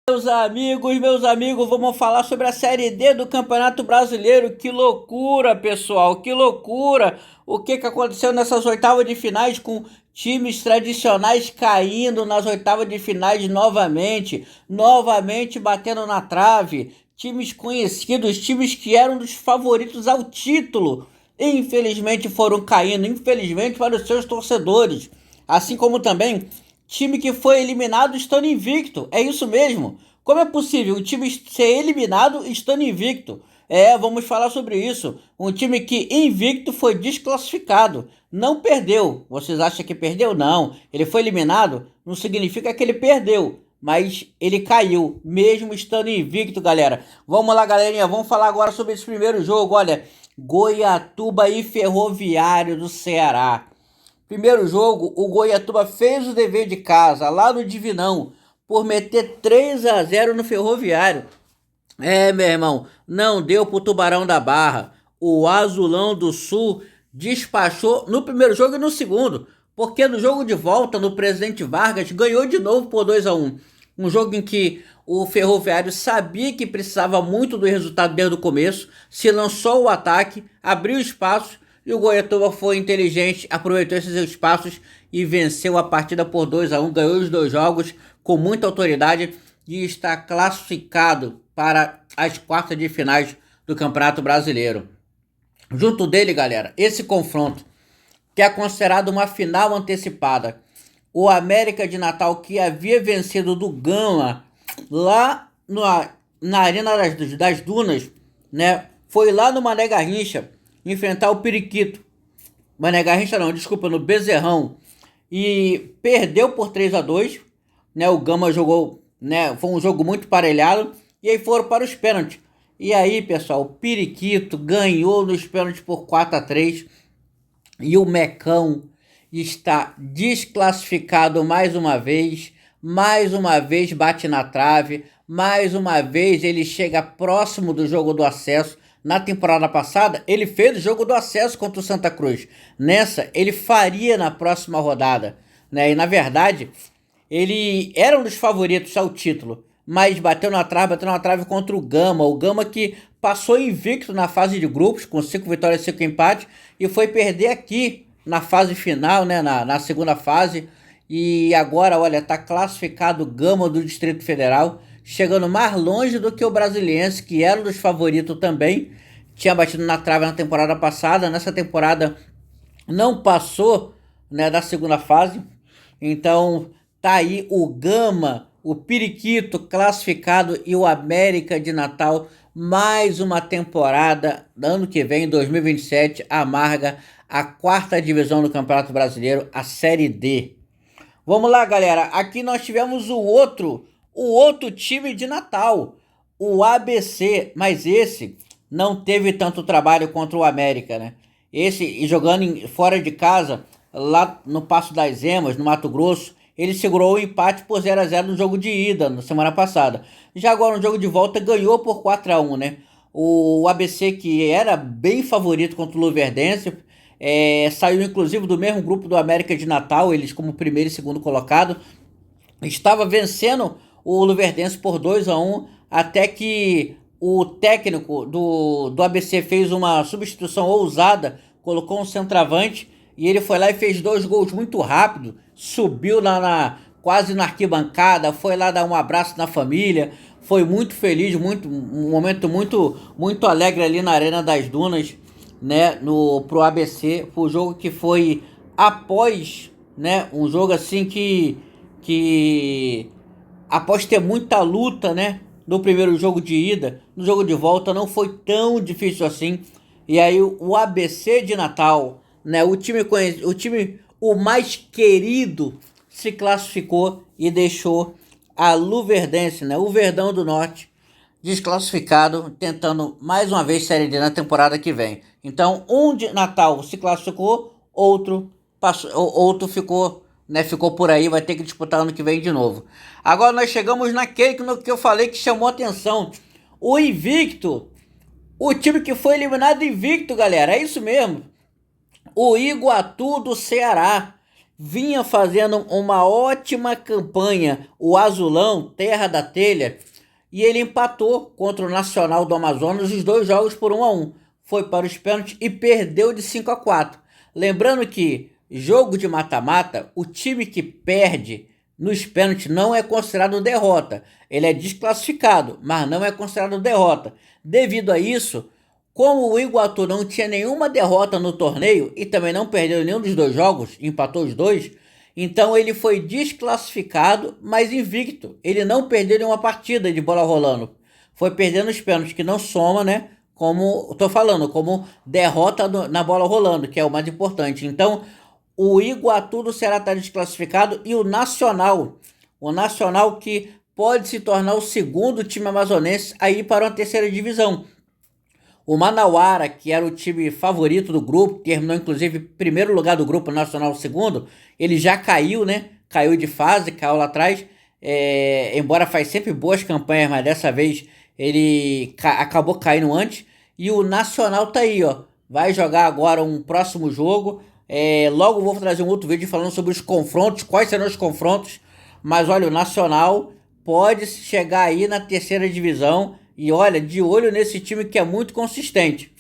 Meus amigos, vamos falar sobre a Série D do Campeonato Brasileiro. Que loucura, pessoal, que loucura! O que aconteceu nessas oitavas de finais com times tradicionais caindo nas oitavas de finais novamente batendo na trave. Times conhecidos, times que eram dos favoritos ao título, infelizmente foram caindo, infelizmente para os seus torcedores. Assim como também time que foi eliminado estando invicto. É isso mesmo. Como é possível um time ser eliminado estando invicto? Vamos falar sobre isso. Um time que invicto foi desclassificado. Não perdeu. Vocês acham que perdeu? Não. Ele foi eliminado. Não significa que ele perdeu. Mas ele caiu, mesmo estando invicto, galera. Vamos lá, galerinha. Vamos falar agora sobre esse primeiro jogo. Olha, Goiatuba e Ferroviário do Ceará. Primeiro jogo, o Goiatuba fez o dever de casa lá no Divinão por meter 3-0 no Ferroviário. Meu irmão, não deu pro Tubarão da Barra. O Azulão do Sul despachou no primeiro jogo e no segundo, porque no jogo de volta, no Presidente Vargas, ganhou de novo por 2-1. Um jogo em que o Ferroviário sabia que precisava muito do resultado desde o começo, se lançou o ataque, abriu espaços e o Goiatuba foi inteligente, aproveitou esses espaços e venceu a partida por 2-1, ganhou os dois jogos com muita autoridade e está classificado para as quartas de finais do Campeonato Brasileiro. Junto dele, galera, esse confronto, que é considerado uma final antecipada, o América de Natal, que havia vencido do Gama lá na Arena das Dunas, né? Foi lá no Mané Garrincha enfrentar o Periquito. Mané Garrincha não, desculpa, no Bezerrão. E perdeu por 3-2, né? O Gama jogou, né? Foi um jogo muito parelhado. E aí foram para os pênaltis. E aí, pessoal, o Periquito ganhou nos pênaltis por 4-3. E o Mecão está desclassificado mais uma vez. Mais uma vez bate na trave. Mais uma vez ele chega próximo do jogo do acesso. Na temporada passada, ele fez o jogo do acesso contra o Santa Cruz. Nessa, ele faria na próxima rodada, né? E na verdade, ele era um dos favoritos ao título, mas bateu na trave contra o Gama. O Gama que passou invicto na fase de grupos, com 5 vitórias e 5 empates, e foi perder aqui na fase final, né? Na segunda fase. E agora, olha, tá classificado o Gama do Distrito Federal, chegando mais longe do que o Brasiliense, que era um dos favoritos também. Tinha batido na trave na temporada passada. Nessa temporada não passou, né, da segunda fase. Então tá aí o Gama, o Periquito classificado e o América de Natal. Mais uma temporada, ano que vem, 2027, amarga a quarta divisão do Campeonato Brasileiro, a Série D. Vamos lá, galera. Aqui nós tivemos o outro time de Natal, o ABC, mas esse não teve tanto trabalho contra o América, né? Esse, jogando fora de casa, lá no Passo das Emas, no Mato Grosso, ele segurou o empate por 0-0 no jogo de ida, na semana passada. Já agora no jogo de volta ganhou por 4-1, né? O ABC, que era bem favorito contra o Luverdense, saiu inclusive do mesmo grupo do América de Natal, eles como primeiro e segundo colocado. Estava vencendo o Luverdense por 2-1, até que o técnico do ABC fez uma substituição ousada, colocou um centroavante e ele foi lá e fez 2 gols muito rápido, subiu quase na arquibancada, foi lá dar um abraço na família, foi muito feliz, um momento muito alegre ali na Arena das Dunas, né, pro ABC. Foi um jogo que foi após, né, um jogo assim que após ter muita luta, né, no primeiro jogo de ida, no jogo de volta não foi tão difícil assim. E aí o ABC de Natal, né, o mais querido, se classificou e deixou a Luverdense, né, o Verdão do Norte, desclassificado, tentando mais uma vez Série D na temporada que vem. Então, um de Natal se classificou, outro ficou, né, ficou por aí, vai ter que disputar ano que vem de novo. Agora nós chegamos naquele que eu falei que chamou atenção, o invicto, o time que foi eliminado invicto, galera, é isso mesmo. O Iguatu do Ceará, vinha fazendo uma ótima campanha, o Azulão, terra da telha, e ele empatou contra o Nacional do Amazonas os dois jogos por 1-1. Foi para os pênaltis e perdeu de 5-4. Lembrando que jogo de mata-mata, o time que perde nos pênaltis não é considerado derrota. Ele é desclassificado, mas não é considerado derrota. Devido a isso, como o Iguatu não tinha nenhuma derrota no torneio e também não perdeu nenhum dos dois jogos, empatou os dois, então ele foi desclassificado, mas invicto. Ele não perdeu nenhuma partida de bola rolando. Foi perdendo os pênaltis, que não soma, né? Como eu tô falando, como derrota na bola rolando, que é o mais importante. Então, o Iguatu do Ceará está desclassificado e o Nacional que pode se tornar o segundo time amazonense a ir para uma terceira divisão. O Manauara, que era o time favorito do grupo, terminou inclusive em primeiro lugar do grupo, Nacional segundo, ele já caiu, né? Caiu de fase, caiu lá atrás. Embora faz sempre boas campanhas, mas dessa vez ele acabou caindo antes. E o Nacional tá aí, ó. Vai jogar agora um próximo jogo. Logo vou trazer um outro vídeo falando sobre os confrontos, quais serão os confrontos. Mas olha, o Nacional pode chegar aí na terceira divisão. E olha, de olho nesse time que é muito consistente.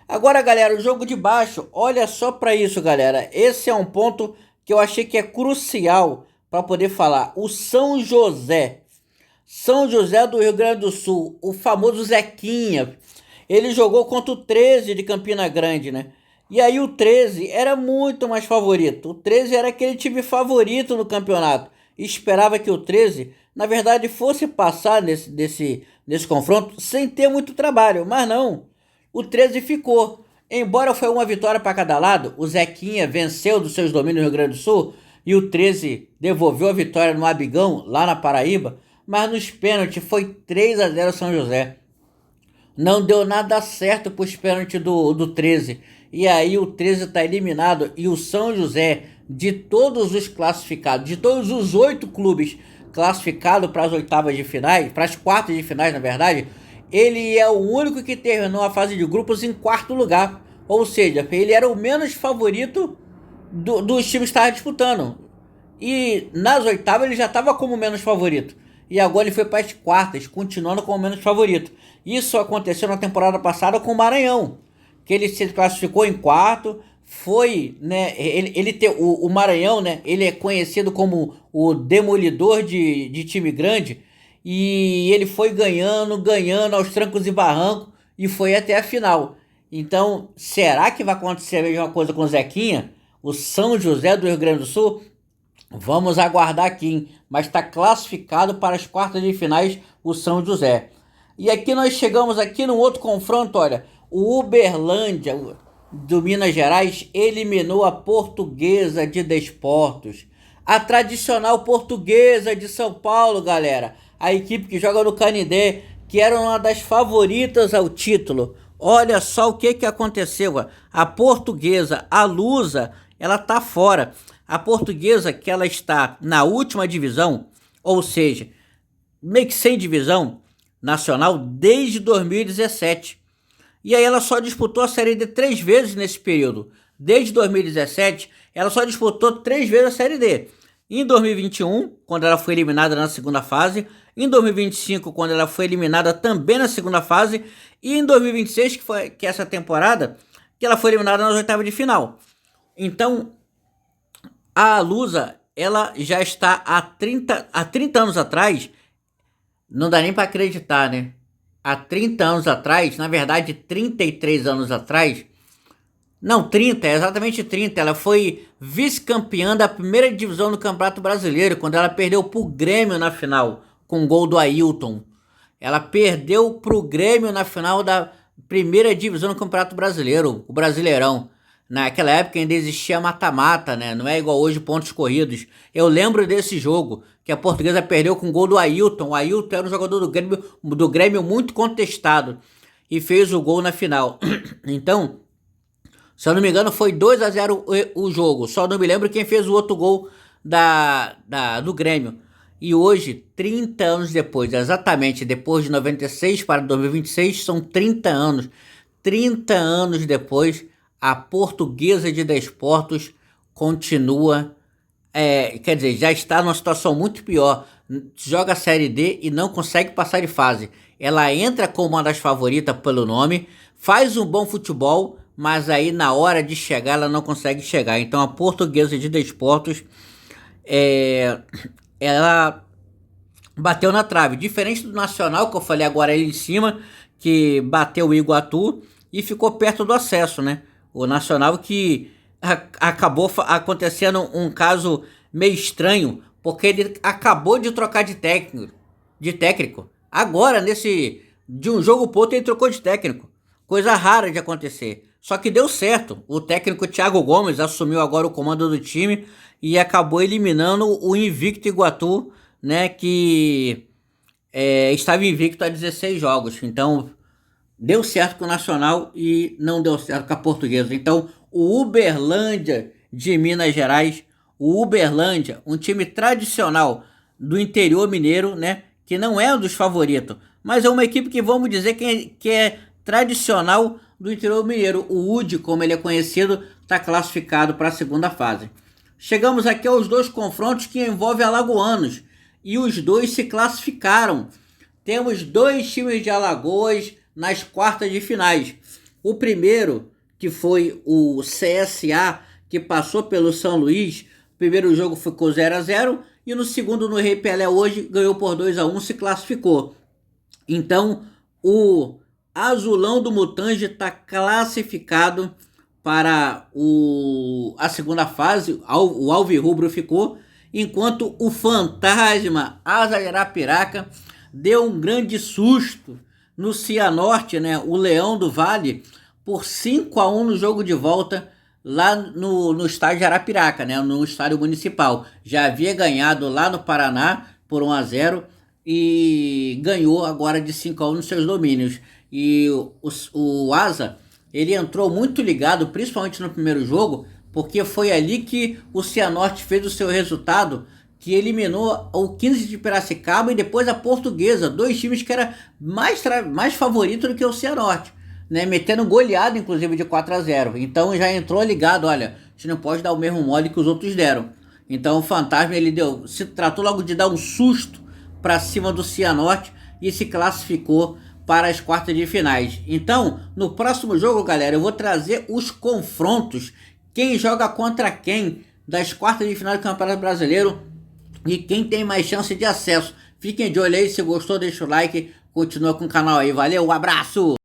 Agora, galera, o jogo de baixo, olha só para isso, galera. Esse é um ponto que eu achei que é crucial para poder falar. O São José. São José do Rio Grande do Sul, o famoso Zequinha. Ele jogou contra o 13 de Campina Grande, né? E aí o 13 era muito mais favorito. O 13 era aquele time favorito no campeonato. E esperava que o 13, na verdade, fosse passar nesse confronto sem ter muito trabalho. Mas não, o 13 ficou. Embora foi uma vitória para cada lado, o Zequinha venceu dos seus domínios no Rio Grande do Sul e o 13 devolveu a vitória no Abigão, lá na Paraíba. Mas nos pênaltis foi 3-0 São José. Não deu nada certo para os pênaltis do 13. E aí o 13 está eliminado e o São José, de todos os classificados, de todos os 8 clubes classificados para as oitavas de finais, para as quartas de finais, na verdade, ele é o único que terminou a fase de grupos em quarto lugar. Ou seja, ele era o menos favorito dos times que estavam disputando. E nas oitavas ele já estava como menos favorito. E agora ele foi para as quartas, continuando como menos favorito. Isso aconteceu na temporada passada com o Maranhão, que ele se classificou em quarto. Foi, né? O Maranhão, né? Ele é conhecido como o demolidor de time grande. E ele foi ganhando aos trancos e barrancos e foi até a final. Então, será que vai acontecer a mesma coisa com o Zequinha? O São José do Rio Grande do Sul? Vamos aguardar aqui, hein? Mas está classificado para as quartas de finais o São José. E aqui nós chegamos aqui num outro confronto, olha. O Uberlândia do Minas Gerais eliminou a Portuguesa de Desportos. A tradicional Portuguesa de São Paulo, galera. A equipe que joga no Canindé, que era uma das favoritas ao título. Olha só o que aconteceu. A Portuguesa, a Lusa, ela tá fora. A Portuguesa, que ela está na última divisão, ou seja, meio que sem divisão nacional desde 2017. E aí ela só disputou a Série D 3 vezes nesse período. Desde 2017, ela só disputou 3 vezes a Série D. Em 2021, quando ela foi eliminada na segunda fase. Em 2025, quando ela foi eliminada também na segunda fase. E em 2026, que é essa temporada, que ela foi eliminada nas oitavas de final. Então, a Lusa, ela já está há 30 anos atrás. Não dá nem para acreditar, né? Há 30 anos atrás, na verdade 33 anos atrás, não, 30, é exatamente 30, ela foi vice-campeã da primeira divisão do Campeonato Brasileiro, quando ela perdeu pro Grêmio na final, com o gol do Ailton. Ela perdeu pro Grêmio na final da primeira divisão do Campeonato Brasileiro, o Brasileirão. Naquela época ainda existia mata-mata, né? Não é igual hoje, pontos corridos. Eu lembro desse jogo, que a Portuguesa perdeu com o gol do Ailton. O Ailton era um jogador do Grêmio muito contestado e fez o gol na final. Então, se eu não me engano, foi 2-0 o jogo. Só não me lembro quem fez o outro gol do Grêmio. E hoje, 30 anos depois, exatamente depois de 96 para 2026, são 30 anos. 30 anos depois, a Portuguesa de Desportos continua quer dizer, já está numa situação muito pior. Joga a Série D e não consegue passar de fase. Ela entra como uma das favoritas pelo nome, faz um bom futebol, mas aí na hora de chegar ela não consegue chegar. Então a Portuguesa de Desportos, é, ela bateu na trave. Diferente do Nacional, que eu falei agora ali em cima, que bateu o Iguatu e ficou perto do acesso, né? O Nacional que acabou acontecendo um caso meio estranho, porque ele acabou de trocar de técnico. Agora, de um jogo pro outro, ele trocou de técnico. Coisa rara de acontecer. Só que deu certo. O técnico Thiago Gomes assumiu agora o comando do time e acabou eliminando o invicto Iguatu, né? Que estava invicto há 16 jogos. Então, deu certo com o Nacional e não deu certo com a Portuguesa. Então, o Uberlândia de Minas Gerais, o Uberlândia, um time tradicional do interior mineiro, né? Que não é um dos favoritos, mas é uma equipe que vamos dizer que é tradicional do interior mineiro. O UD, como ele é conhecido, está classificado para a segunda fase. Chegamos aqui aos dois confrontos que envolvem alagoanos e os dois se classificaram. Temos dois times de Alagoas nas quartas de finais. O primeiro, que foi o CSA, que passou pelo São Luís. O primeiro jogo ficou 0-0 e no segundo, no Rei Pelé, hoje ganhou por 2-1, se classificou. Então, o Azulão do Mutange está classificado para a segunda fase. O Alvirrubro ficou, enquanto o Fantasma Asa Arapiraca deu um grande susto no Cianorte, né, o Leão do Vale, por 5-1 no jogo de volta lá no estádio de Arapiraca, né, no estádio municipal. Já havia ganhado lá no Paraná por 1-0 e ganhou agora de 5-1 nos seus domínios. E o Asa, ele entrou muito ligado, principalmente no primeiro jogo, porque foi ali que o Cianorte fez o seu resultado, que eliminou o 15 de Piracicaba e depois a Portuguesa, dois times que eram mais favoritos do que o Cianorte, né? Metendo goleada, inclusive, de 4-0. Então já entrou ligado, olha, a gente não pode dar o mesmo mole que os outros deram. Então o Fantasma, ele se tratou logo de dar um susto para cima do Cianorte e se classificou para as quartas de finais. Então, no próximo jogo, galera, eu vou trazer os confrontos, quem joga contra quem das quartas de final do Campeonato Brasileiro e quem tem mais chance de acesso. Fiquem de olho aí, se gostou deixa o like, continua com o canal aí, valeu, um abraço!